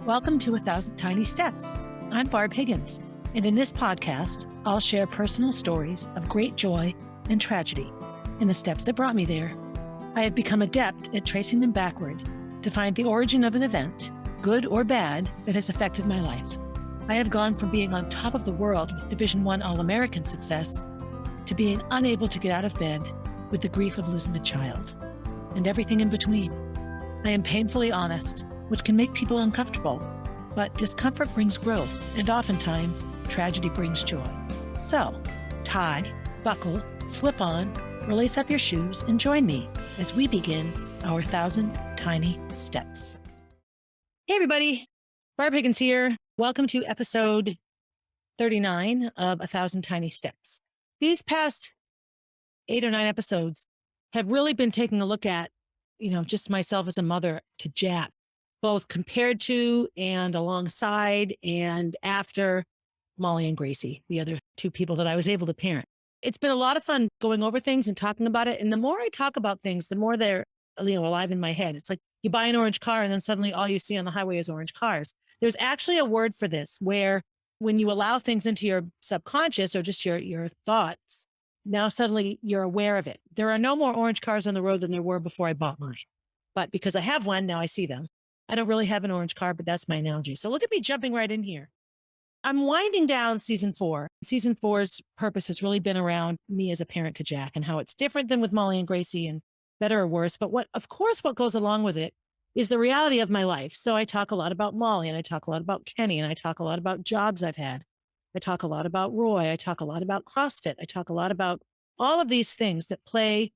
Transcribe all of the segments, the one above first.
Welcome to 1,000 Tiny Steps. I'm Barb Higgins, and in this podcast, I'll share personal stories of great joy and tragedy and the steps that brought me there. I have become adept at tracing them backward to find the origin of an event, good or bad, that has affected my life. I have gone from being on top of the world with Division I All-American success to being unable to get out of bed with the grief of losing a child, and everything in between. I am painfully honest, which can make people uncomfortable, but discomfort brings growth, and oftentimes, tragedy brings joy. So, tie, buckle, slip on, or lace up your shoes and join me as we begin our 1,000 Tiny Steps. Hey everybody, Barb Higgins here. Welcome to episode 39 of 1,000 Tiny Steps. These past 8 or 9 episodes have really been taking a look at, just myself as a mother to Jack, both compared to and alongside and after Molly and Gracie, the other 2 people that I was able to parent. It's been a lot of fun going over things and talking about it. And the more I talk about things, the more they're, alive in my head. It's like you buy an orange car and then suddenly all you see on the highway is orange cars. There's actually a word for this where when you allow things into your subconscious or just your thoughts, now suddenly you're aware of it. There are no more orange cars on the road than there were before I bought mine. But because I have one, now I see them. I don't really have an orange car, but that's my analogy. So look at me jumping right in here. I'm winding down season 4. Season 4's purpose has really been around me as a parent to Jack and how it's different than with Molly and Gracie and better or worse. But what goes along with it is the reality of my life. So I talk a lot about Molly and I talk a lot about Kenny and I talk a lot about jobs I've had. I talk a lot about Roy. I talk a lot about CrossFit. I talk a lot about all of these things that play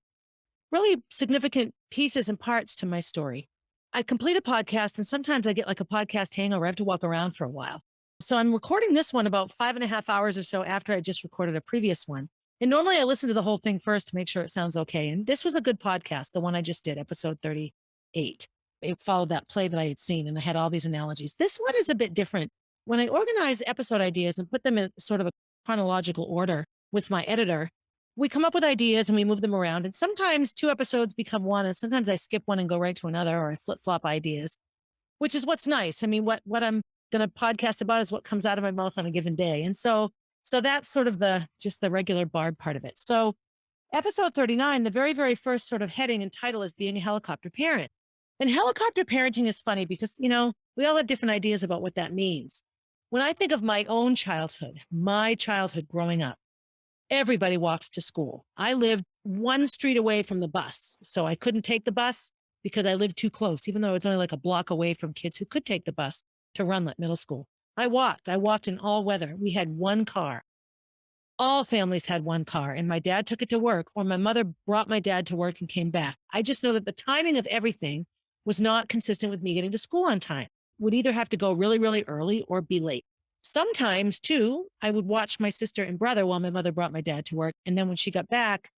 really significant pieces and parts to my story. I complete a podcast and sometimes I get like a podcast hangover. I have to walk around for a while. So I'm recording this one about 5.5 hours or so after I just recorded a previous one. And normally I listen to the whole thing first to make sure it sounds okay. And this was a good podcast, the one I just did, episode 38. It followed that play that I had seen and I had all these analogies. This one is a bit different. When I organize episode ideas and put them in sort of a chronological order with my editor, we come up with ideas and we move them around. And sometimes 2 episodes become one, and sometimes I skip one and go right to another, or I flip-flop ideas, which is what's nice. I mean, what I'm going to podcast about is what comes out of my mouth on a given day. And so that's sort of the regular Barb part of it. So episode 39, the very, very first sort of heading and title is being a helicopter parent. And helicopter parenting is funny because, we all have different ideas about what that means. When I think of my own childhood growing up, everybody walked to school. I lived 1 street away from the bus. So I couldn't take the bus because I lived too close, even though it's only like a block away from kids who could take the bus to Runlet Middle School. I walked in all weather. We had 1 car. All families had 1 car, and my dad took it to work, or my mother brought my dad to work and came back. I just know that the timing of everything was not consistent with me getting to school on time. Would either have to go really, really early or be late. Sometimes, too, I would watch my sister and brother while my mother brought my dad to work. And then when she got back,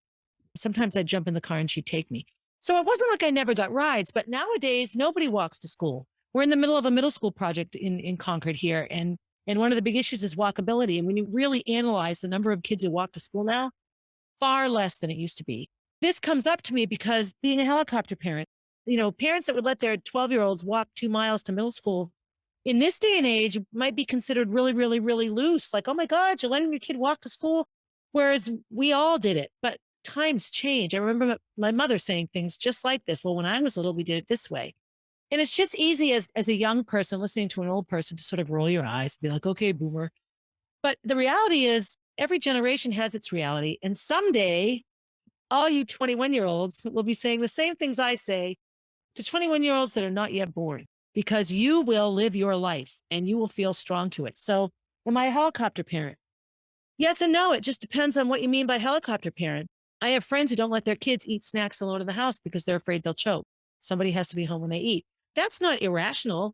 sometimes I'd jump in the car and she'd take me. So it wasn't like I never got rides, but nowadays nobody walks to school. We're in the middle of a middle school project in Concord here. And one of the big issues is walkability. And when you really analyze the number of kids who walk to school now, far less than it used to be. This comes up to me because being a helicopter parent, parents that would let their 12-year-olds walk 2 miles to middle school in this day and age might be considered really, really, really loose. Like, oh my God, you're letting your kid walk to school. Whereas we all did it, but times change. I remember my mother saying things just like this. Well, when I was little, we did it this way. And it's just easy as a young person listening to an old person to sort of roll your eyes and be like, okay, boomer. But the reality is every generation has its reality. And someday all you 21-year-olds will be saying the same things I say to 21-year-olds that are not yet born. Because you will live your life and you will feel strong to it. So am I a helicopter parent? Yes and no. It just depends on what you mean by helicopter parent. I have friends who don't let their kids eat snacks alone in the house because they're afraid they'll choke. Somebody has to be home when they eat. That's not irrational.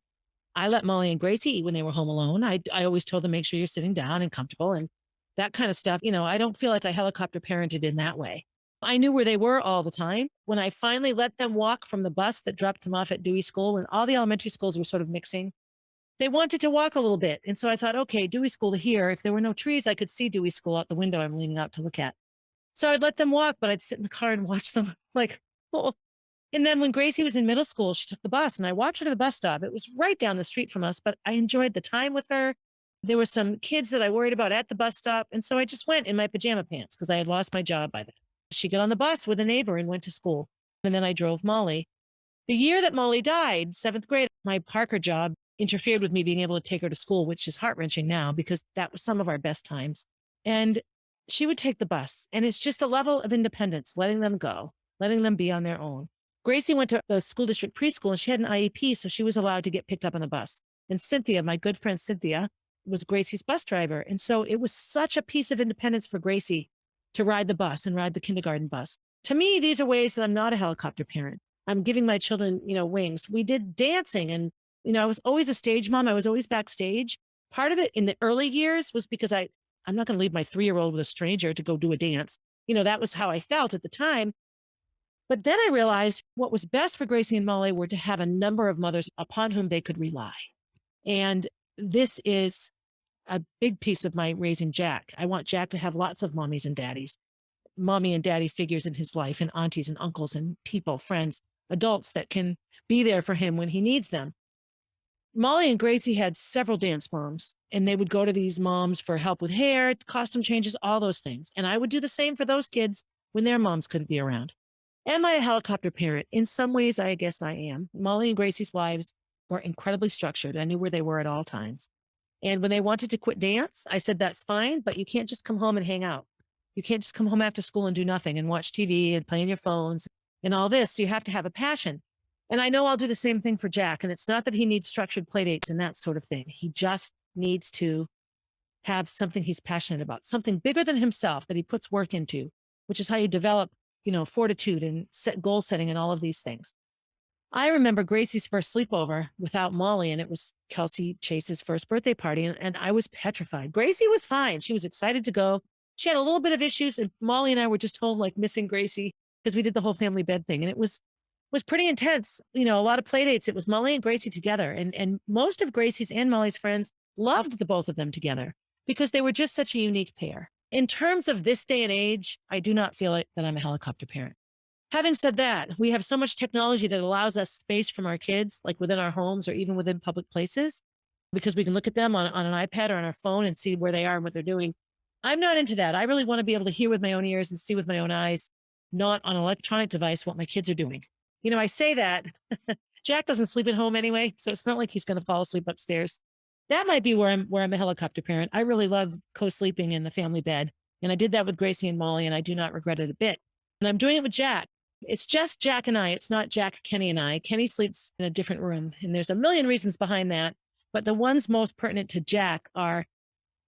I let Molly and Gracie eat when they were home alone. I always told them, make sure you're sitting down and comfortable and that kind of stuff. I don't feel like I helicopter parented in that way. I knew where they were all the time. When I finally let them walk from the bus that dropped them off at Dewey School, when all the elementary schools were sort of mixing, they wanted to walk a little bit. And so I thought, okay, Dewey School to here. If there were no trees, I could see Dewey School out the window I'm leaning out to look at. So I'd let them walk, but I'd sit in the car and watch them like, oh, And then when Gracie was in middle school, she took the bus and I watched her to the bus stop. It was right down the street from us, but I enjoyed the time with her. There were some kids that I worried about at the bus stop. And so I just went in my pajama pants because I had lost my job by then. She got on the bus with a neighbor and went to school. And then I drove Molly. The year that Molly died, seventh grade, my Parker job interfered with me being able to take her to school, which is heart wrenching now because that was some of our best times. And she would take the bus. And it's just a level of independence, letting them go, letting them be on their own. Gracie went to the school district preschool and she had an IEP, so she was allowed to get picked up on a bus. And Cynthia, my good friend Cynthia, was Gracie's bus driver. And so it was such a piece of independence for Gracie to ride the bus and ride the kindergarten bus. To me, these are ways that I'm not a helicopter parent. I'm giving my children, wings. We did dancing and, I was always a stage mom. I was always backstage. Part of it in the early years was because I'm not going to leave my 3-year-old with a stranger to go do a dance. That was how I felt at the time. But then I realized what was best for Gracie and Molly were to have a number of mothers upon whom they could rely. And this is a big piece of my raising Jack. I want Jack to have lots of mommies and daddies, mommy and daddy figures in his life, and aunties and uncles and people, friends, adults that can be there for him when he needs them. Molly and Gracie had several dance moms, and they would go to these moms for help with hair, costume changes, all those things. And I would do the same for those kids when their moms couldn't be around. Am I a helicopter parent? In some ways, I guess I am. Molly and Gracie's lives were incredibly structured. I knew where they were at all times. And when they wanted to quit dance, I said, that's fine, but you can't just come home and hang out. You can't just come home after school and do nothing and watch TV and play on your phones and all this. So you have to have a passion. And I know I'll do the same thing for Jack. And it's not that he needs structured play dates and that sort of thing. He just needs to have something he's passionate about, something bigger than himself that he puts work into, which is how you develop, fortitude and set goal setting and all of these things. I remember Gracie's first sleepover without Molly, and it was Kelsey Chase's first birthday party. And I was petrified. Gracie was fine. She was excited to go. She had a little bit of issues, and Molly and I were just home like missing Gracie because we did the whole family bed thing. And it was pretty intense. A lot of play dates. It was Molly and Gracie together. And most of Gracie's and Molly's friends loved the both of them together because they were just such a unique pair. In terms of this day and age, I do not feel like that I'm a helicopter parent. Having said that, we have so much technology that allows us space from our kids, like within our homes or even within public places, because we can look at them on an iPad or on our phone and see where they are and what they're doing. I'm not into that. I really want to be able to hear with my own ears and see with my own eyes, not on an electronic device, what my kids are doing. I say that Jack doesn't sleep at home anyway, so it's not like he's going to fall asleep upstairs. That might be where I'm a helicopter parent. I really love co-sleeping in the family bed. And I did that with Gracie and Molly, and I do not regret it a bit. And I'm doing it with Jack. It's just Jack and I. It's not Jack, Kenny, and I. Kenny sleeps in a different room, and there's a million reasons behind that. But the ones most pertinent to Jack are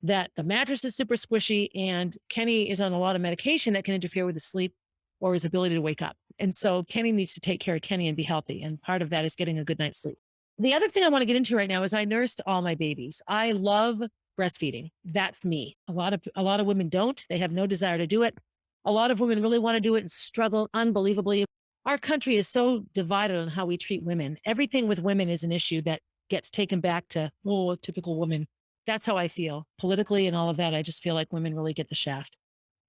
that the mattress is super squishy, and Kenny is on a lot of medication that can interfere with his sleep or his ability to wake up. And so Kenny needs to take care of Kenny and be healthy. And part of that is getting a good night's sleep. The other thing I want to get into right now is I nursed all my babies. I love breastfeeding. That's me. A lot of women don't. They have no desire to do it. A lot of women really want to do it and struggle unbelievably. Our country is so divided on how we treat women. Everything with women is an issue that gets taken back to, a typical woman. That's how I feel politically and all of that. I just feel like women really get the shaft.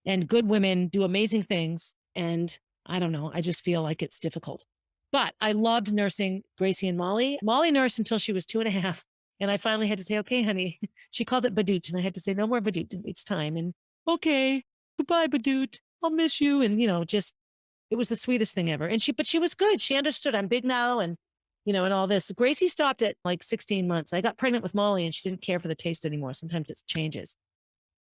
And good women do amazing things. And I don't know. I just feel like it's difficult. But I loved nursing Gracie and Molly. Molly nursed until she was 2.5. And I finally had to say, okay, honey. She called it Badoot. And I had to say, no more Badoot. It's time. And okay, goodbye, Badoot. I'll miss you. And, it was the sweetest thing ever. But she was good. She understood I'm big now and, and all this. Gracie stopped at like 16 months. I got pregnant with Molly and she didn't care for the taste anymore. Sometimes it changes.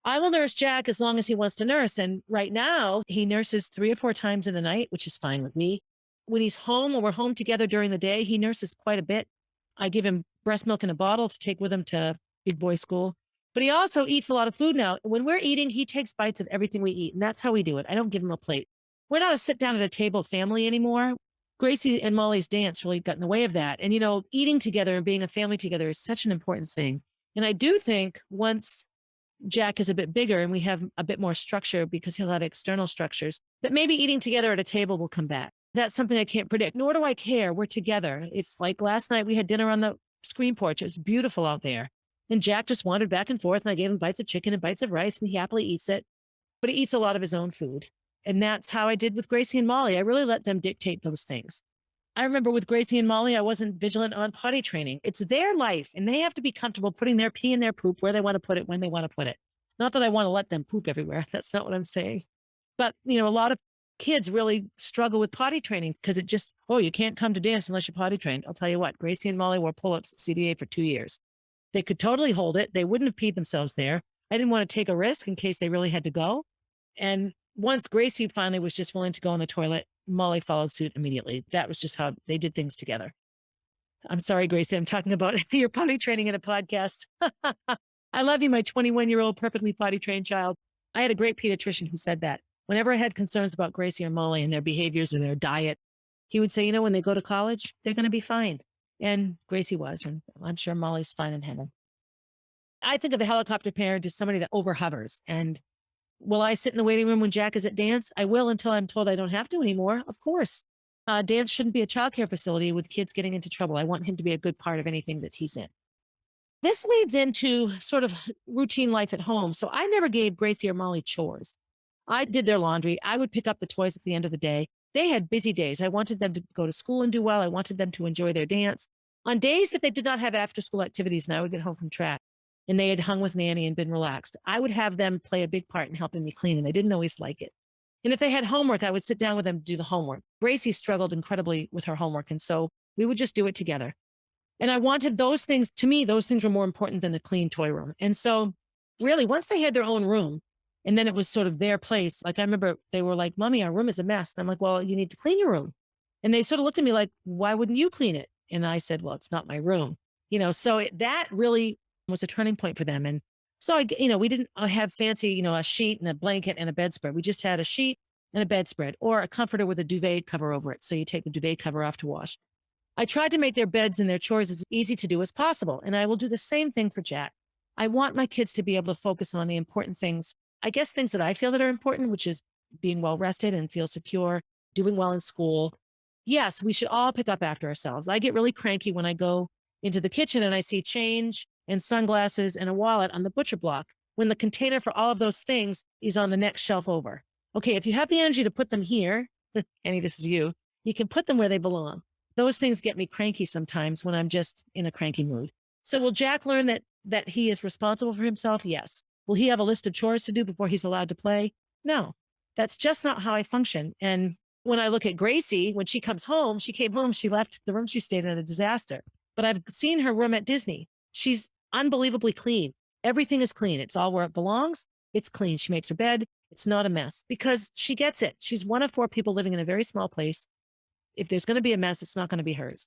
I will nurse Jack as long as he wants to nurse. And right now he nurses 3 or 4 times in the night, which is fine with me. When he's home or we're home together during the day, he nurses quite a bit. I give him breast milk in a bottle to take with him to big boy school. But he also eats a lot of food now. When we're eating, he takes bites of everything we eat. And that's how we do it. I don't give him a plate. We're not a sit down at a table family anymore. Gracie and Molly's dance really got in the way of that. And, eating together and being a family together is such an important thing. And I do think once Jack is a bit bigger and we have a bit more structure because he'll have external structures, that maybe eating together at a table will come back. That's something I can't predict, nor do I care. We're together. It's like last night we had dinner on the screen porch. It was beautiful out there. And Jack just wandered back and forth and I gave him bites of chicken and bites of rice and he happily eats it, but he eats a lot of his own food. And that's how I did with Gracie and Molly. I really let them dictate those things. I remember with Gracie and Molly, I wasn't vigilant on potty training. It's their life and they have to be comfortable putting their pee and their poop where they want to put it, when they want to put it. Not that I want to let them poop everywhere. That's not what I'm saying. But, a lot of kids really struggle with potty training because it just, oh, you can't come to dance unless you're potty trained. I'll tell you what, Gracie and Molly wore pull-ups at CDA for 2 years. They could totally hold it. They wouldn't have peed themselves there. I didn't want to take a risk in case they really had to go. And once Gracie finally was just willing to go in the toilet, Molly followed suit immediately. That was just how they did things together. I'm sorry, Gracie, I'm talking about your potty training in a podcast. I love you, my 21-year-old perfectly potty trained child. I had a great pediatrician who said that. Whenever I had concerns about Gracie or Molly and their behaviors or their diet, he would say, when they go to college, they're going to be fine. And Gracie was, and I'm sure Molly's fine in heaven. I think of a helicopter parent as somebody that over hovers. And will I sit in the waiting room when Jack is at dance? I will until I'm told I don't have to anymore. Of course. Dance shouldn't be a childcare facility with kids getting into trouble. I want him to be a good part of anything that he's in. This leads into sort of routine life at home. So I never gave Gracie or Molly chores. I did their laundry. I would pick up the toys at the end of the day. They had busy days. I wanted them to go to school and do well. I wanted them to enjoy their dance. On days that they did not have after school activities and I would get home from track and they had hung with Nanny and been relaxed, I would have them play a big part in helping me clean, and they didn't always like it. And if they had homework, I would sit down with them to do the homework. Gracie struggled incredibly with her homework, and so we would just do it together. And I wanted those things, to me, those things were more important than a clean toy room. And so really, once they had their own room, and then it was sort of their place. Like I remember they were like, Mommy, our room is a mess. And I'm like, well, you need to clean your room. And they sort of looked at me like, why wouldn't you clean it? And I said, well, it's not my room. So that really was a turning point for them. And so we didn't have fancy, a sheet and a blanket and a bedspread. We just had a sheet and a bedspread or a comforter with a duvet cover over it. So you take the duvet cover off to wash. I tried to make their beds and their chores as easy to do as possible. And I will do the same thing for Jack. I want my kids to be able to focus on the important things, I guess things that I feel that are important, which is being well rested and feel secure, doing well in school. Yes, we should all pick up after ourselves. I get really cranky when I go into the kitchen and I see change and sunglasses and a wallet on the butcher block when the container for all of those things is on the next shelf over. Okay, if you have the energy to put them here, Annie, this is you can put them where they belong. Those things get me cranky sometimes when I'm just in a cranky mood. So will Jack learn that he is responsible for himself? Yes. Will he have a list of chores to do before he's allowed to play? No, that's just not how I function. And when I look at Gracie, when she comes home, she came home, she left the room she stayed in a disaster. But I've seen her room at Disney. She's unbelievably clean. Everything is clean. It's all where it belongs. It's clean. She makes her bed. It's not a mess because she gets it. She's one of 4 people living in a very small place. If there's going to be a mess, it's not going to be hers.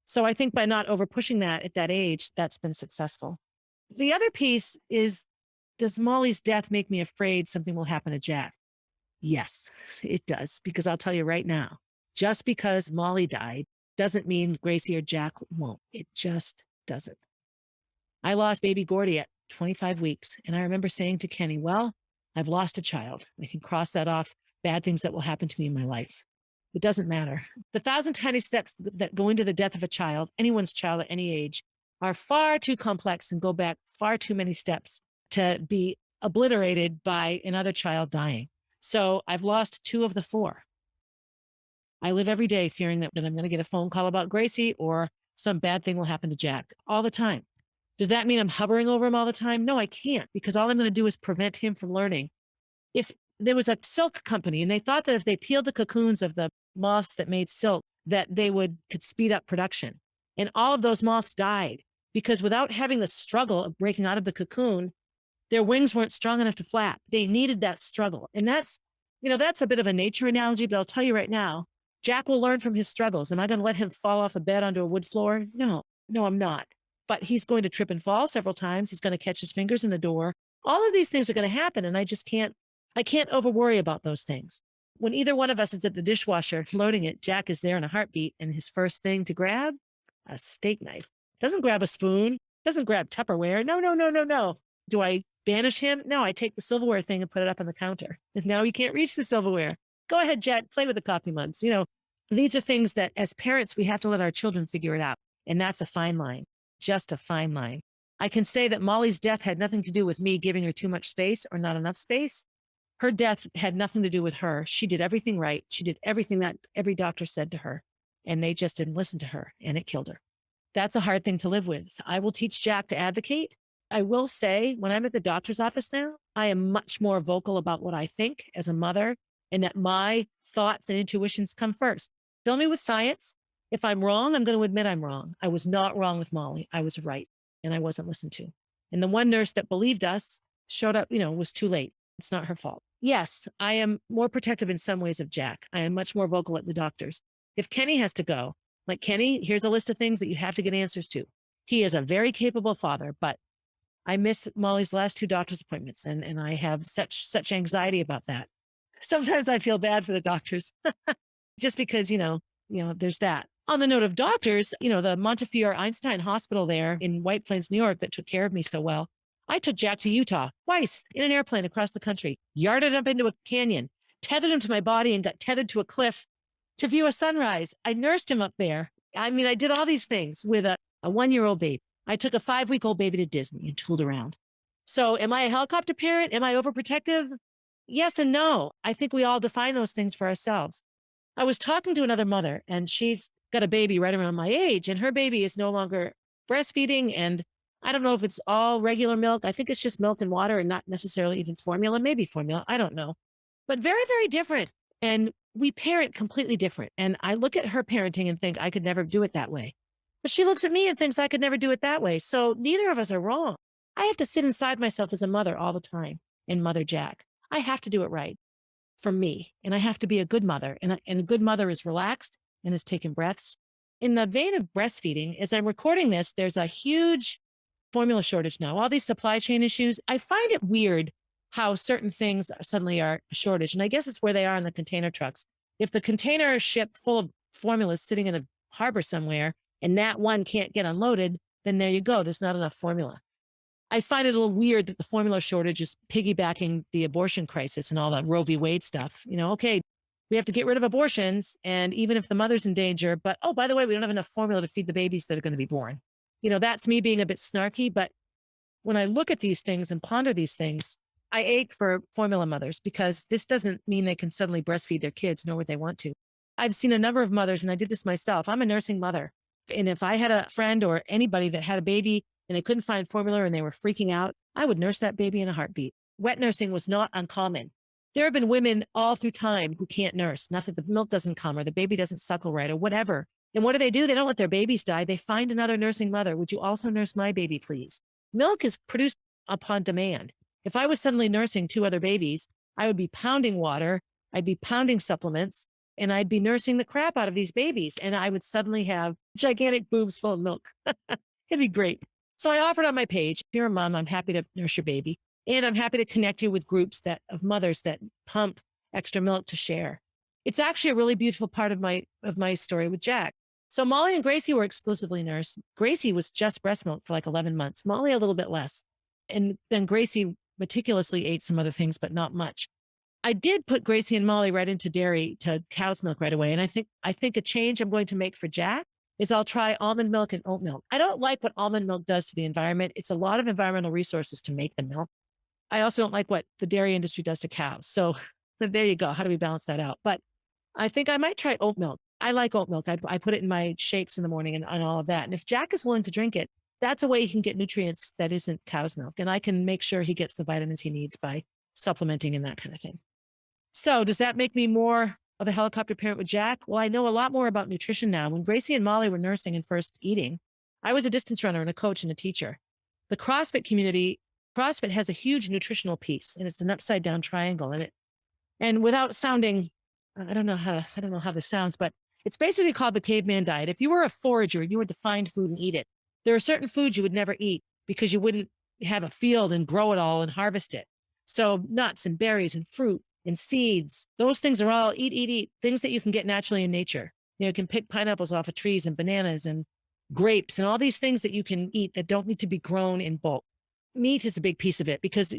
So I think by not over pushing that at that age, that's been successful. The other piece is, does Molly's death make me afraid something will happen to Jack? Yes, it does. Because I'll tell you right now, just because Molly died doesn't mean Gracie or Jack won't. It just doesn't. I lost baby Gordy at 25 weeks. And I remember saying to Kenny, well, I've lost a child. I can cross that off, bad things that will happen to me in my life. It doesn't matter. The 1,000 tiny steps that go into the death of a child, anyone's child at any age, are far too complex and go back far too many steps to be obliterated by another child dying. So I've lost 2 of the 4. I live every day fearing that I'm going to get a phone call about Gracie or some bad thing will happen to Jack all the time. Does that mean I'm hovering over him all the time? No, I can't, because all I'm going to do is prevent him from learning. If there was a silk company and they thought that if they peeled the cocoons of the moths that made silk, that they could speed up production. And all of those moths died because without having the struggle of breaking out of the cocoon, their wings weren't strong enough to flap. They needed that struggle. And that's a bit of a nature analogy, but I'll tell you right now, Jack will learn from his struggles. Am I going to let him fall off a bed onto a wood floor? No, I'm not. But he's going to trip and fall several times. He's going to catch his fingers in the door. All of these things are going to happen. And I can't over worry about those things. When either one of us is at the dishwasher loading it, Jack is there in a heartbeat. And his first thing to grab, a steak knife. Doesn't grab a spoon. Doesn't grab Tupperware. No. Do I banish him? No, I take the silverware thing and put it up on the counter. And now he can't reach the silverware. Go ahead, Jack, play with the coffee mugs. These are things that as parents, we have to let our children figure it out. And that's a fine line, just a fine line. I can say that Molly's death had nothing to do with me giving her too much space or not enough space. Her death had nothing to do with her. She did everything right. She did everything that every doctor said to her. and they just didn't listen to her and it killed her. That's a hard thing to live with. I will teach Jack to advocate. I will say when I'm at the doctor's office now, I am much more vocal about what I think as a mother and that my thoughts and intuitions come first. Fill me with science. If I'm wrong, I'm going to admit I'm wrong. I was not wrong with Molly. I was right and I wasn't listened to. And the one nurse that believed us showed up, was too late. It's not her fault. Yes, I am more protective in some ways of Jack. I am much more vocal at the doctors. If Kenny has to go, like Kenny, here's a list of things that you have to get answers to. He is a very capable father, but I missed Molly's last 2 doctor's appointments and I have such anxiety about that. Sometimes I feel bad for the doctors just because, there's that. On the note of doctors, the Montefiore Einstein Hospital there in White Plains, New York, that took care of me so well. I took Jack to Utah twice in an airplane across the country, yarded up into a canyon, tethered him to my body and got tethered to a cliff to view a sunrise. I nursed him up there. I mean, I did all these things with a 1-year-old baby. I took a 5-week-old baby to Disney and tooled around. So am I a helicopter parent? Am I overprotective? Yes and no. I think we all define those things for ourselves. I was talking to another mother and she's got a baby right around my age and her baby is no longer breastfeeding. And I don't know if it's all regular milk. I think it's just milk and water and not necessarily even formula, maybe formula. I don't know, but very, very different. And we parent completely different. And I look at her parenting and think I could never do it that way. But she looks at me and thinks I could never do it that way. So neither of us are wrong. I have to sit inside myself as a mother all the time and mother Jack. I have to do it right for me. And I have to be a good mother. And a good mother is relaxed and is taking breaths. In the vein of breastfeeding, as I'm recording this, there's a huge formula shortage now. All these supply chain issues. I find it weird how certain things suddenly are a shortage. And I guess it's where they are in the container trucks. If the container ship full of formula is sitting in a harbor somewhere and that one can't get unloaded, then there you go. There's not enough formula. I find it a little weird that the formula shortage is piggybacking the abortion crisis and all that Roe v. Wade stuff. Okay, we have to get rid of abortions. And even if the mother's in danger, but, oh, by the way, we don't have enough formula to feed the babies that are going to be born. That's me being a bit snarky. But when I look at these things and ponder these things, I ache for formula mothers because this doesn't mean they can suddenly breastfeed their kids, nor would they want to. I've seen a number of mothers, and I did this myself. I'm a nursing mother. And if I had a friend or anybody that had a baby and they couldn't find formula and they were freaking out, I would nurse that baby in a heartbeat. Wet nursing was not uncommon. There have been women all through time who can't nurse, not that the milk doesn't come or the baby doesn't suckle right or whatever. And what do? They don't let their babies die. They find another nursing mother. Would you also nurse my baby, please? Milk is produced upon demand. If I was suddenly nursing 2 other babies, I would be pounding water, I'd be pounding supplements, and I'd be nursing the crap out of these babies. And I would suddenly have gigantic boobs full of milk. It'd be great. So I offered on my page, if you're a mom, I'm happy to nurse your baby. And I'm happy to connect you with groups of mothers that pump extra milk to share. It's actually a really beautiful part of my story with Jack. So Molly and Gracie were exclusively nursed. Gracie was just breast milk for like 11 months, Molly a little bit less. And then Gracie meticulously ate some other things, but not much. I did put Gracie and Molly right into dairy to cow's milk right away. And I think a change I'm going to make for Jack is I'll try almond milk and oat milk. I don't like what almond milk does to the environment. It's a lot of environmental resources to make the milk. I also don't like what the dairy industry does to cows. So there you go. How do we balance that out? But I think I might try oat milk. I like oat milk. I put it in my shakes in the morning and all of that. And if Jack is willing to drink it, that's a way he can get nutrients that isn't cow's milk. And I can make sure he gets the vitamins he needs by supplementing and that kind of thing. So does that make me more of a helicopter parent with Jack? Well, I know a lot more about nutrition now. When Gracie and Molly were nursing and first eating, I was a distance runner and a coach and a teacher. The CrossFit community, CrossFit has a huge nutritional piece and it's an upside down triangle in it. And without sounding, I don't know how this sounds, but it's basically called the caveman diet. If you were a forager, you would find food and eat it. There are certain foods you would never eat because you wouldn't have a field and grow it all and harvest it. So nuts and berries and fruit and seeds, those things are all eat, things that you can get naturally in nature. You can pick pineapples off of trees and bananas and grapes and all these things that you can eat that don't need to be grown in bulk. Meat is a big piece of it because,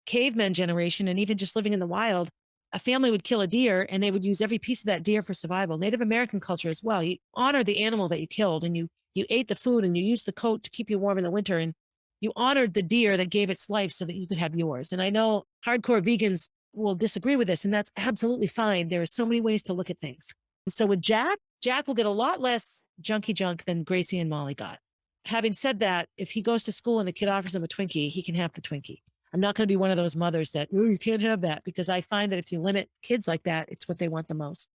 caveman generation and even just living in the wild, a family would kill a deer and they would use every piece of that deer for survival. Native American culture as well. You honor the animal that you killed and you ate the food and you used the coat to keep you warm in the winter and you honored the deer that gave its life so that you could have yours. And I know hardcore vegans will disagree with this and that's absolutely fine. There are so many ways to look at things. And so with Jack, Jack will get a lot less junky junk than Gracie and Molly got. Having said that, if he goes to school and a kid offers him a Twinkie, he can have the Twinkie. I'm not going to be one of those mothers that, oh, you can't have that, because I find that if you limit kids like that, it's what they want the most.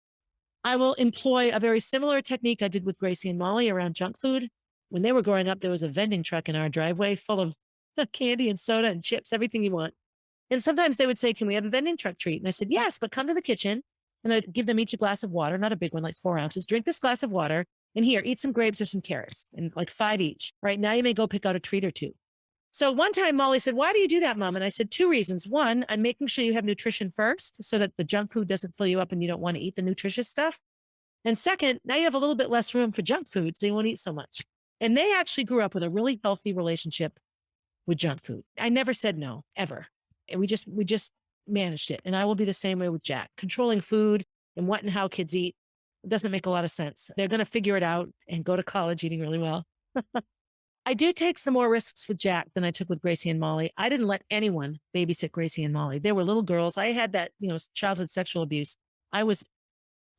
I will employ a very similar technique I did with Gracie and Molly around junk food. When they were growing up, there was a vending truck in our driveway full of candy and soda and chips, everything you want. And sometimes they would say, can we have a vending truck treat? And I said, yes, but come to the kitchen. And I'd give them each a glass of water, not a big one, like 4 ounces. Drink this glass of water. And here, eat some grapes or some carrots, and like 5 each. Right now, you may go pick out a treat or two. So one time Molly said, why do you do that, Mom? And I said, 2 reasons. One, I'm making sure you have nutrition first so that the junk food doesn't fill you up and you don't want to eat the nutritious stuff. And second, now you have a little bit less room for junk food, so you won't eat so much. And they actually grew up with a really healthy relationship with junk food. I never said no, ever. And we just managed it. And I will be the same way with Jack. Controlling food and what and how kids eat, it doesn't make a lot of sense. They're going to figure it out and go to college eating really well. I do take some more risks with Jack than I took with Gracie and Molly. I didn't let anyone babysit Gracie and Molly. They were little girls. I had that, childhood sexual abuse. I was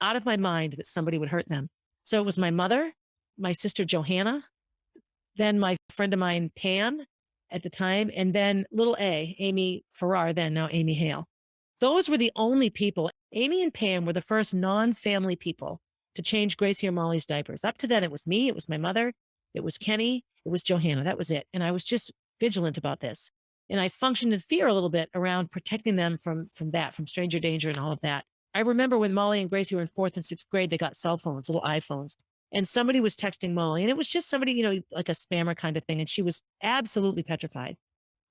out of my mind that somebody would hurt them. So it was my mother, my sister Johanna, then my friend of mine, Pam, at the time, and then little A, Amy Farrar, then now Amy Hale. Those were the only people. Amy and Pam were the first non-family people to change Gracie or Molly's diapers. Up to then, it was me, it was my mother, it was Kenny, it was Johanna. That was it. And I was just vigilant about this. And I functioned in fear a little bit around protecting them from stranger danger and all of that. I remember when Molly and Gracie were in 4th and 6th grade, they got cell phones, little iPhones. And somebody was texting Molly, and it was just somebody, like a spammer kind of thing. And she was absolutely petrified.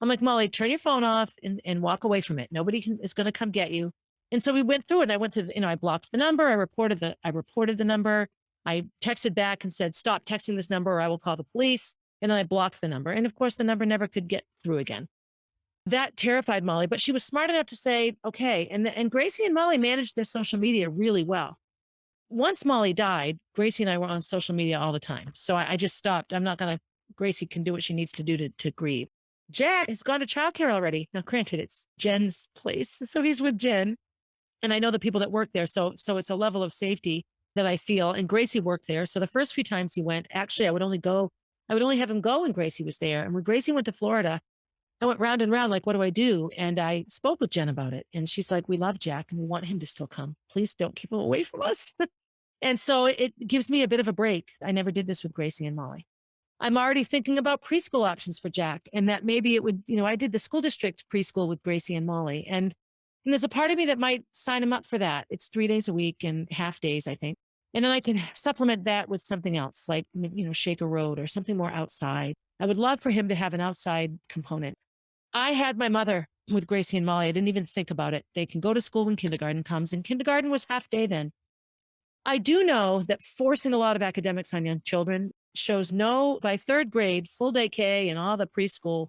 I'm like, Molly, turn your phone off and walk away from it. Nobody is going to come get you. And so we went through it, and I went to, I blocked the number. I reported the number. I texted back and said, stop texting this number or I will call the police. And then I blocked the number. And of course, the number never could get through again. That terrified Molly, but she was smart enough to say, okay. And Gracie and Molly managed their social media really well. Once Molly died, Gracie and I were on social media all the time. So I just stopped. Gracie can do what she needs to do to grieve. Jack has gone to childcare already. Now, granted, it's Jen's place. So he's with Jen. And I know the people that work there. So it's a level of safety that I feel. And Gracie worked there. So the first few times he went, actually, I would only have him go when Gracie was there. And when Gracie went to Florida, I went round and round, like, what do I do? And I spoke with Jen about it. And she's like, we love Jack and we want him to still come. Please don't keep him away from us. And so it gives me a bit of a break. I never did this with Gracie and Molly. I'm already thinking about preschool options for Jack, and that maybe it would, I did the school district preschool with Gracie and Molly. And there's a part of me that might sign him up for that. It's 3 days a week and half days, I think. And then I can supplement that with something else, like, Shaker Road or something more outside. I would love for him to have an outside component. I had my mother with Gracie and Molly. I didn't even think about it. They can go to school when kindergarten comes, and kindergarten was half day then. I do know that forcing a lot of academics on young children shows by 3rd grade, full day K and all the preschool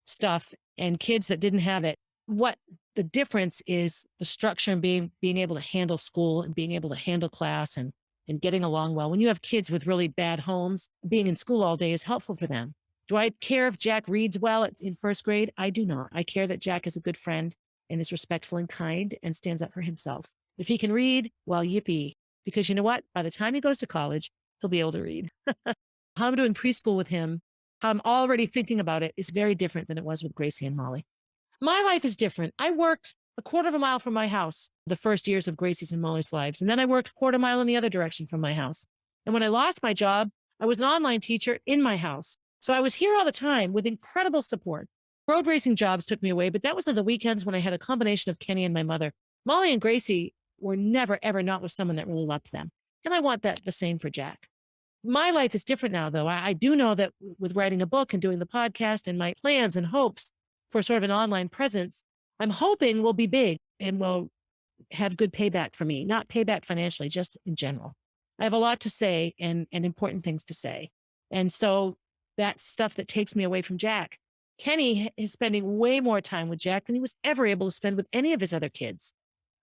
stuff, and kids that didn't have it. What the difference is the structure and being able to handle school and being able to handle class and getting along well. When you have kids with really bad homes, being in school all day is helpful for them. Do I care if Jack reads well in 1st grade? I do not. I care that Jack is a good friend and is respectful and kind and stands up for himself. If he can read, well, yippee. Because you know what? By the time he goes to college, he'll be able to read. How I'm doing preschool with him, how I'm already thinking about it, is very different than it was with Gracie and Molly. My life is different. I worked a 1/4 mile from my house the first years of Gracie's and Molly's lives. And then I worked a 1/4 mile in the other direction from my house. And when I lost my job, I was an online teacher in my house. So I was here all the time with incredible support. Road racing jobs took me away, but that was on the weekends when I had a combination of Kenny and my mother. Molly and Gracie were never, ever not with someone that really loved them. And I want that the same for Jack. My life is different now, though. I do know that with writing a book and doing the podcast and my plans and hopes for sort of an online presence, I'm hoping will be big and will have good payback for me, not payback financially, just in general. I have a lot to say and important things to say. And so that's stuff that takes me away from Jack. Kenny is spending way more time with Jack than he was ever able to spend with any of his other kids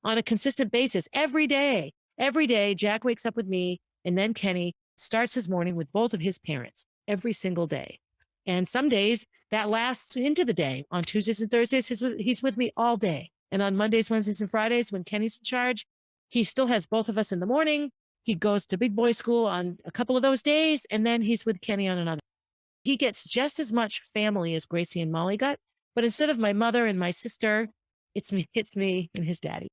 on a consistent basis every day. Every day, Jack wakes up with me, and then Kenny starts his morning with both of his parents every single day. And some days that lasts into the day. On Tuesdays and Thursdays, he's with me all day. And on Mondays, Wednesdays, and Fridays, when Kenny's in charge, he still has both of us in the morning. He goes to big boy school on a couple of those days, and then he's with Kenny on another. He gets just as much family as Gracie and Molly got, but instead of my mother and my sister, it's me and his daddy.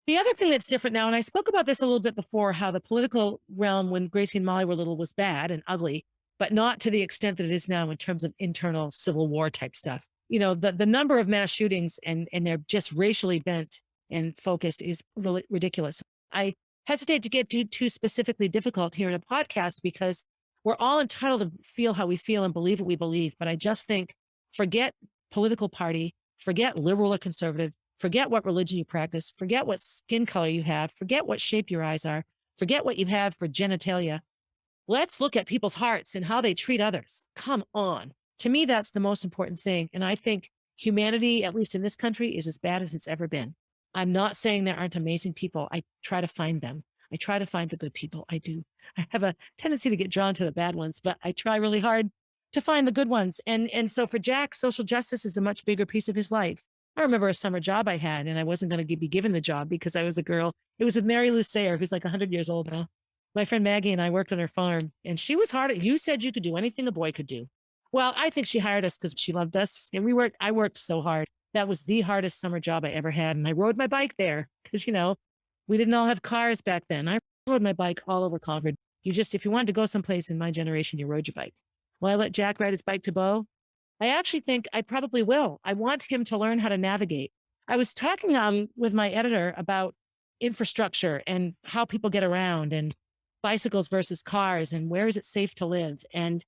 The other thing that's different now, and I spoke about this a little bit before, how the political realm when Gracie and Molly were little was bad and ugly, but not to the extent that it is now in terms of internal civil war type stuff. The number of mass shootings and they're just racially bent and focused is really ridiculous. I hesitate to get too specifically difficult here in a podcast because we're all entitled to feel how we feel and believe what we believe. But I just think forget political party, forget liberal or conservative, forget what religion you practice, forget what skin color you have, forget what shape your eyes are, forget what you have for genitalia. Let's look at people's hearts and how they treat others. Come on. To me, that's the most important thing. And I think humanity, at least in this country, is as bad as it's ever been. I'm not saying there aren't amazing people. I try to find them. I try to find the good people. I do. I have a tendency to get drawn to the bad ones, but I try really hard to find the good ones. And so for Jack, social justice is a much bigger piece of his life. I remember a summer job I had, and I wasn't going to be given the job because I was a girl. It was with Mary Lou Sayer, who's like 100 years old now. My friend Maggie and I worked on her farm, and she was hard. You said you could do anything a boy could do. Well, I think she hired us because she loved us, and I worked so hard. That was the hardest summer job I ever had. And I rode my bike there because, we didn't all have cars back then. I rode my bike all over Concord. If you wanted to go someplace in my generation, you rode your bike. Will I let Jack ride his bike to Bow? I actually think I probably will. I want him to learn how to navigate. I was talking with my editor about infrastructure and how people get around and bicycles versus cars and where is it safe to live. And,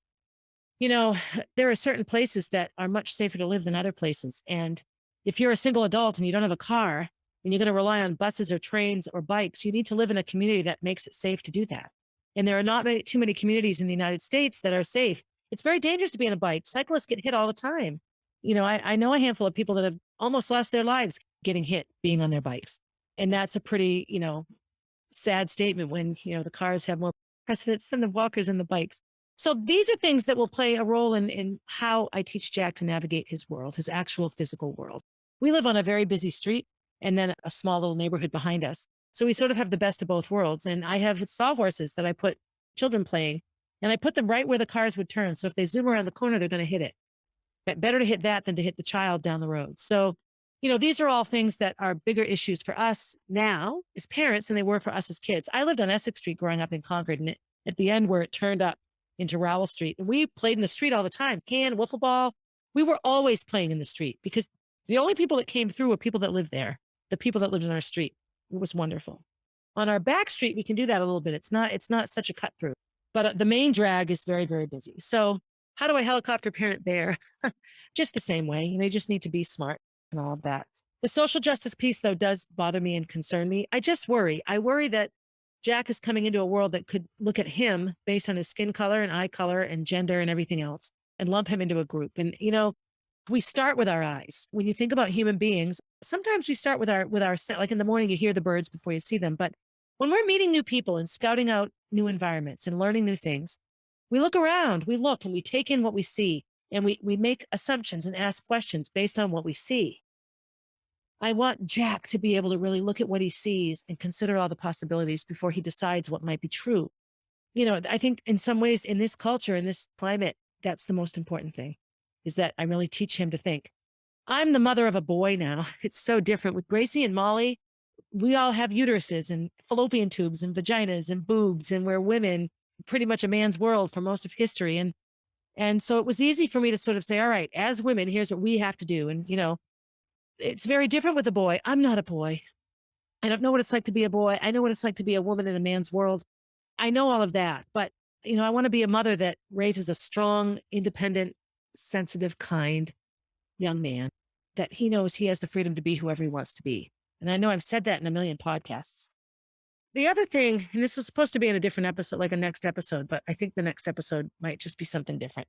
there are certain places that are much safer to live than other places. And if you're a single adult and you don't have a car and you're going to rely on buses or trains or bikes, you need to live in a community that makes it safe to do that. And there are not too many communities in the United States that are safe. It's very dangerous to be on a bike. Cyclists get hit all the time. I know a handful of people that have almost lost their lives getting hit being on their bikes. And that's a pretty, sad statement when, the cars have more precedence than the walkers and the bikes. So these are things that will play a role in how I teach Jack to navigate his world, his actual physical world. We live on a very busy street and then a small little neighborhood behind us. So we sort of have the best of both worlds. And I have sawhorses that I put children playing, and I put them right where the cars would turn. So if they zoom around the corner, they're going to hit it. But better to hit that than to hit the child down the road. So, these are all things that are bigger issues for us now as parents than they were for us as kids. I lived on Essex Street growing up in Concord, and at the end where it turned up into Rowell Street, and we played in the street all the time, wiffle ball. We were always playing in the street because the only people that came through were people that lived there, the people that lived in our street. It was wonderful. On our back street, we can do that a little bit. It's not such a cut through, but the main drag is very, very busy. So how do I helicopter parent there? Just the same way. You just need to be smart and all of that. The social justice piece, though, does bother me and concern me. I just worry. I worry that Jack is coming into a world that could look at him based on his skin color and eye color and gender and everything else and lump him into a group. And, we start with our eyes. When you think about human beings, sometimes we start with our like in the morning, you hear the birds before you see them. But when we're meeting new people and scouting out new environments and learning new things, we look around, we look and we take in what we see, and we make assumptions and ask questions based on what we see. I want Jack to be able to really look at what he sees and consider all the possibilities before he decides what might be true. I think in some ways in this culture, in this climate, that's the most important thing, is that I really teach him to think. I'm the mother of a boy now. It's so different. With Gracie and Molly, we all have uteruses and fallopian tubes and vaginas and boobs, and we're women, pretty much a man's world for most of history. And so it was easy for me to sort of say, all right, as women, here's what we have to do. And, it's very different with a boy. I'm not a boy. I don't know what it's like to be a boy. I know what it's like to be a woman in a man's world. I know all of that. But, I want to be a mother that raises a strong, independent, sensitive, kind young man that he knows he has the freedom to be whoever he wants to be. And I know I've said that in a million podcasts. The other thing, and this was supposed to be in a different episode, like a next episode, but I think the next episode might just be something different.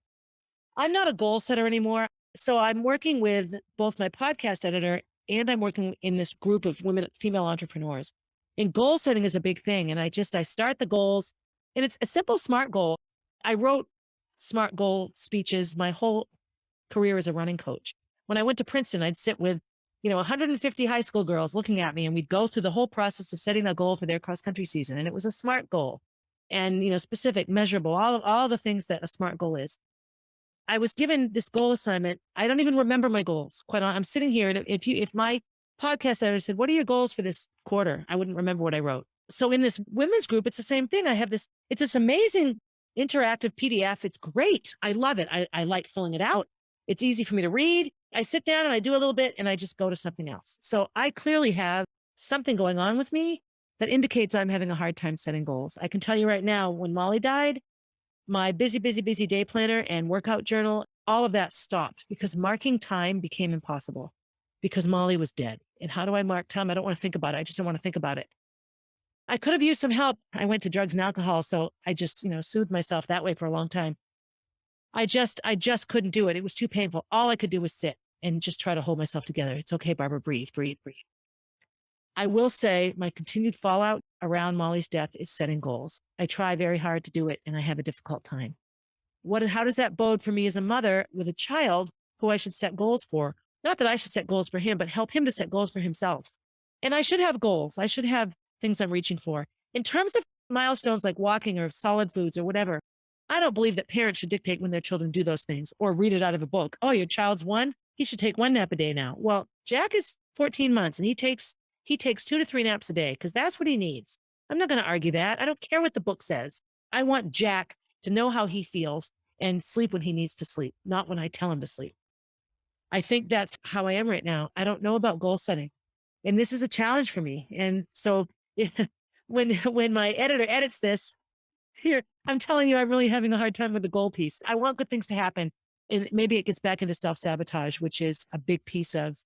I'm not a goal setter anymore. So I'm working with both my podcast editor and I'm working in this group of female entrepreneurs. And goal setting is a big thing. And I start the goals, and it's a simple SMART goal. I wrote SMART goal speeches my whole career as a running coach. When I went to Princeton, I'd sit with 150 high school girls looking at me, and we'd go through the whole process of setting a goal for their cross country season. And it was a SMART goal and, specific, measurable, all the things that a SMART goal is. I was given this goal assignment. I don't even remember my goals. I'm sitting here, and if my podcast editor said, "What are your goals for this quarter?" I wouldn't remember what I wrote. So in this women's group, it's the same thing. It's this amazing interactive PDF. It's great. I love it. I like filling it out. It's easy for me to read. I sit down and I do a little bit and I just go to something else. So I clearly have something going on with me that indicates I'm having a hard time setting goals. I can tell you right now, when Molly died, my busy day planner and workout journal, all of that stopped because marking time became impossible because Molly was dead. And how do I mark time? I don't want to think about it. I just don't want to think about it. I could have used some help. I went to drugs and alcohol. So I just, soothed myself that way for a long time. I just couldn't do it. It was too painful. All I could do was sit and just try to hold myself together. It's okay, Barbara, breathe. I will say my continued fallout around Molly's death is setting goals. I try very hard to do it and I have a difficult time. How does that bode for me as a mother with a child who I should set goals for? Not that I should set goals for him, but help him to set goals for himself. And I should have goals. I should have things I'm reaching for. In terms of milestones like walking or solid foods or whatever, I don't believe that parents should dictate when their children do those things or read it out of a book. Oh, your child's 1? He should take 1 nap a day now. Well, Jack is 14 months and he takes 2 to 3 naps a day because that's what he needs. I'm not going to argue that. I don't care what the book says. I want Jack to know how he feels and sleep when he needs to sleep, not when I tell him to sleep. I think that's how I am right now. I don't know about goal setting. And this is a challenge for me. And so when my editor edits this, here, I'm telling you, I'm really having a hard time with the goal piece. I want good things to happen. And maybe it gets back into self-sabotage, which is a big piece of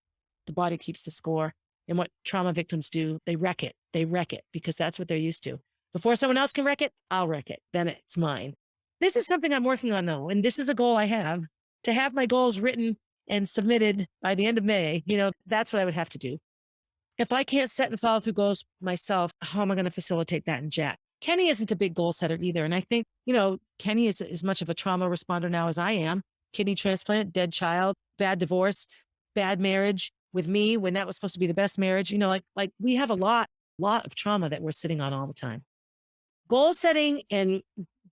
the body keeps the score. And what trauma victims do, they wreck it. They wreck it because that's what they're used to. Before someone else can wreck it, I'll wreck it. Then it's mine. This is something I'm working on though. And this is a goal I have to have my goals written and submitted by the end of May. That's what I would have to do. If I can't set and follow through goals myself, how am I going to facilitate that in Jack? Kenny isn't a big goal setter either. And I think, Kenny is as much of a trauma responder now as I am. Kidney transplant, dead child, bad divorce, bad marriage with me when that was supposed to be the best marriage. Like we have a lot of trauma that we're sitting on all the time. Goal setting and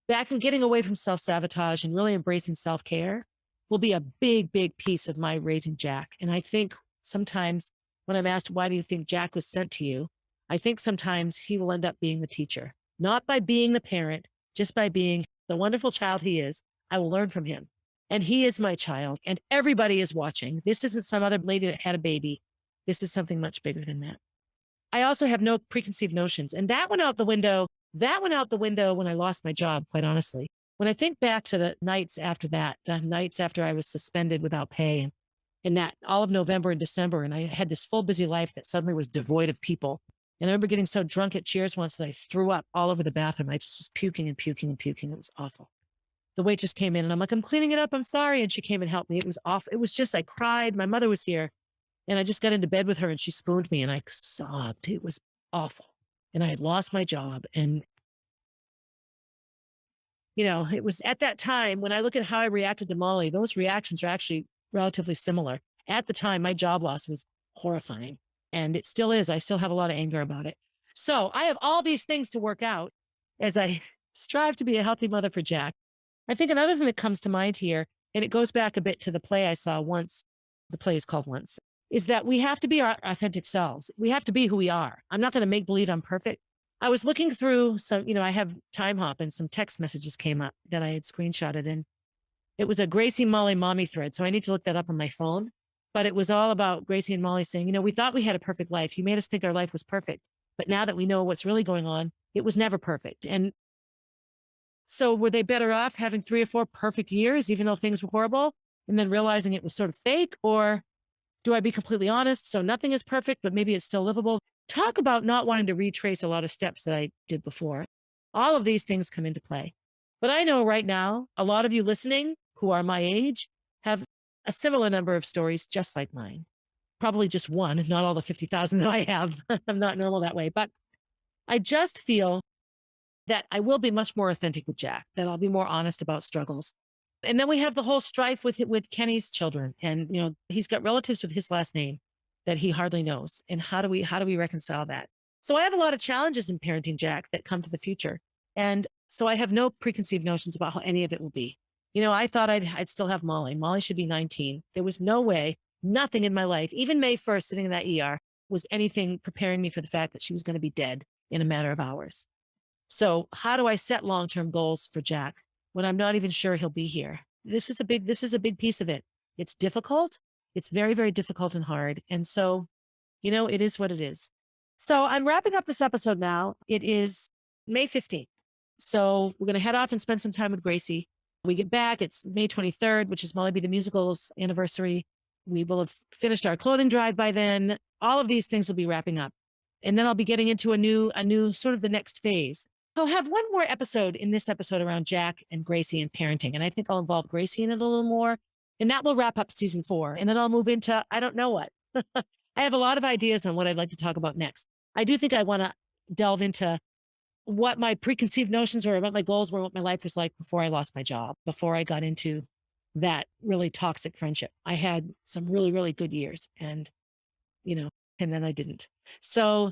back and getting away from self-sabotage and really embracing self-care will be a big piece of my raising Jack. And I think sometimes when I'm asked, why do you think Jack was sent to you? I think sometimes he will end up being the teacher, not by being the parent, just by being the wonderful child he is. I will learn from him. And he is my child and everybody is watching. This isn't some other lady that had a baby. This is something much bigger than that. I also have no preconceived notions. And that went out the window. That went out the window when I lost my job, quite honestly. When I think back to the nights after that, the nights after I was suspended without pay and that all of November and December, and I had this full busy life that suddenly was devoid of people. And I remember getting so drunk at Cheers once that I threw up all over the bathroom. I just was puking. It was awful. The waitress came in and I'm like, I'm cleaning it up. I'm sorry. And she came and helped me. It was awful. It was just, I cried. My mother was here and I just got into bed with her and she spooned me and I sobbed. It was awful. And I had lost my job. And, it was at that time when I look at how I reacted to Molly, those reactions are actually relatively similar. At the time, my job loss was horrifying and it still is. I still have a lot of anger about it. So I have all these things to work out as I strive to be a healthy mother for Jack. I think another thing that comes to mind here, and it goes back a bit to the play I saw once, the play is called Once, is that we have to be our authentic selves. We have to be who we are. I'm not going to make believe I'm perfect. I was looking through some, I have time hop and some text messages came up that I had screenshotted and it was a Gracie Molly mommy thread. So I need to look that up on my phone, but it was all about Gracie and Molly saying, we thought we had a perfect life. You made us think our life was perfect, but now that we know what's really going on, it was never perfect. And so were they better off having 3 or 4 perfect years, even though things were horrible, and then realizing it was sort of fake? Or do I be completely honest? So nothing is perfect, but maybe it's still livable. Talk about not wanting to retrace a lot of steps that I did before. All of these things come into play. But I know right now, a lot of you listening who are my age have a similar number of stories just like mine. Probably just one, not all the 50,000 that I have. I'm not normal that way. But I just feel that I will be much more authentic with Jack, that I'll be more honest about struggles. And then we have the whole strife with Kenny's children. And, he's got relatives with his last name that he hardly knows. And how do we reconcile that? So I have a lot of challenges in parenting Jack that come to the future. And so I have no preconceived notions about how any of it will be. I thought I'd still have Molly. Molly should be 19. There was no way, nothing in my life, even May 1st sitting in that ER, was anything preparing me for the fact that she was going to be dead in a matter of hours. So how do I set long-term goals for Jack when I'm not even sure he'll be here? This is a big piece of it. It's difficult. It's very, very difficult and hard. And so, it is what it is. So I'm wrapping up this episode now. It is May 15th. So we're going to head off and spend some time with Gracie. We get back. It's May 23rd, which is Molly Be the Musical's anniversary. We will have finished our clothing drive by then. All of these things will be wrapping up. And then I'll be getting into a new sort of the next phase. I'll have one more episode in this episode around Jack and Gracie and parenting. And I think I'll involve Gracie in it a little more. And that will wrap up season 4. And then I'll move into, I don't know what. I have a lot of ideas on what I'd like to talk about next. I do think I want to delve into what my preconceived notions were, what my goals were, what my life was like before I lost my job, before I got into that really toxic friendship. I had some really, really good years and then I didn't. So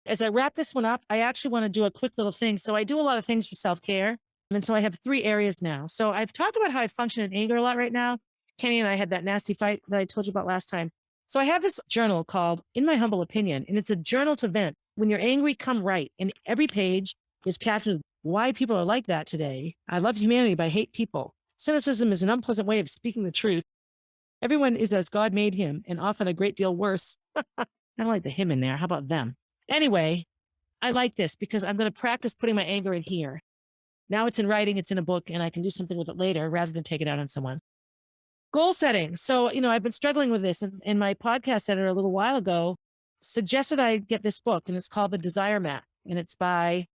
as I wrap this one up, I actually want to do a quick little thing. So I do a lot of things for self-care. And so I have 3 areas now. So I've talked about how I function in anger a lot right now. Kenny and I had that nasty fight that I told you about last time. So I have this journal called In My Humble Opinion, and it's a journal to vent. When you're angry, come right. And every page is captioned, why people are like that today. I love humanity, but I hate people. Cynicism is an unpleasant way of speaking the truth. Everyone is as God made him, and often a great deal worse. I don't like the him in there. How about them? Anyway, I like this because I'm going to practice putting my anger in here. Now it's in writing, it's in a book, and I can do something with it later rather than take it out on someone. Goal setting. So, I've been struggling with this, and my podcast editor a little while ago suggested I get this book, and it's called The Desire Map, and it's by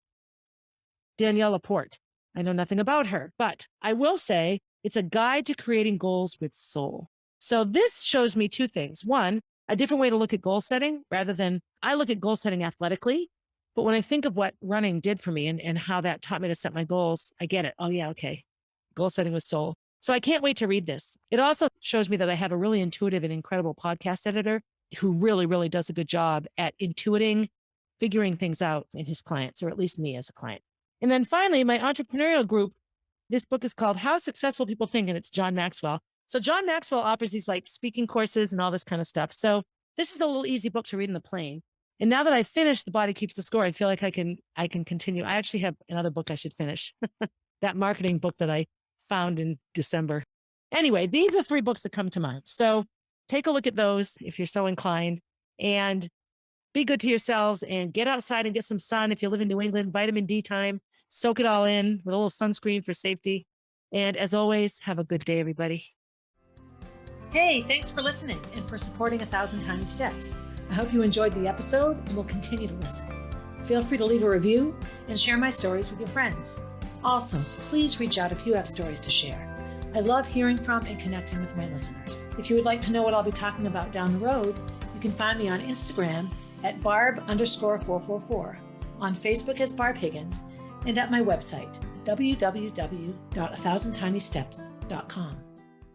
Danielle Laporte. I know nothing about her, but I will say it's a guide to creating goals with soul. So this shows me 2 things. One, a different way to look at goal setting rather than I look at goal setting athletically. But when I think of what running did for me and how that taught me to set my goals, I get it. Oh, yeah, okay. Goal setting with soul. So I can't wait to read this. It also shows me that I have a really intuitive and incredible podcast editor who really, really does a good job at intuiting, figuring things out in his clients, or at least me as a client. And then finally, my entrepreneurial group, this book is called How Successful People Think, and it's John Maxwell. So John Maxwell offers these like speaking courses and all this kind of stuff. So this is a little easy book to read in the plane. And now that I've finished The Body Keeps the Score, I feel like I can continue. I actually have another book I should finish. That marketing book that I found in December. Anyway, these are 3 books that come to mind. So take a look at those if you're so inclined, and be good to yourselves and get outside and get some sun. If you live in New England, vitamin D time, soak it all in with a little sunscreen for safety. And as always, have a good day, everybody. Hey, thanks for listening and for supporting 1,000 Tiny Steps. I hope you enjoyed the episode and will continue to listen. Feel free to leave a review and share my stories with your friends. Also, please reach out if you have stories to share. I love hearing from and connecting with my listeners. If you would like to know what I'll be talking about down the road, you can find me on Instagram at barb_444, on Facebook as Barb Higgins, and at my website, www.1000tinysteps.com.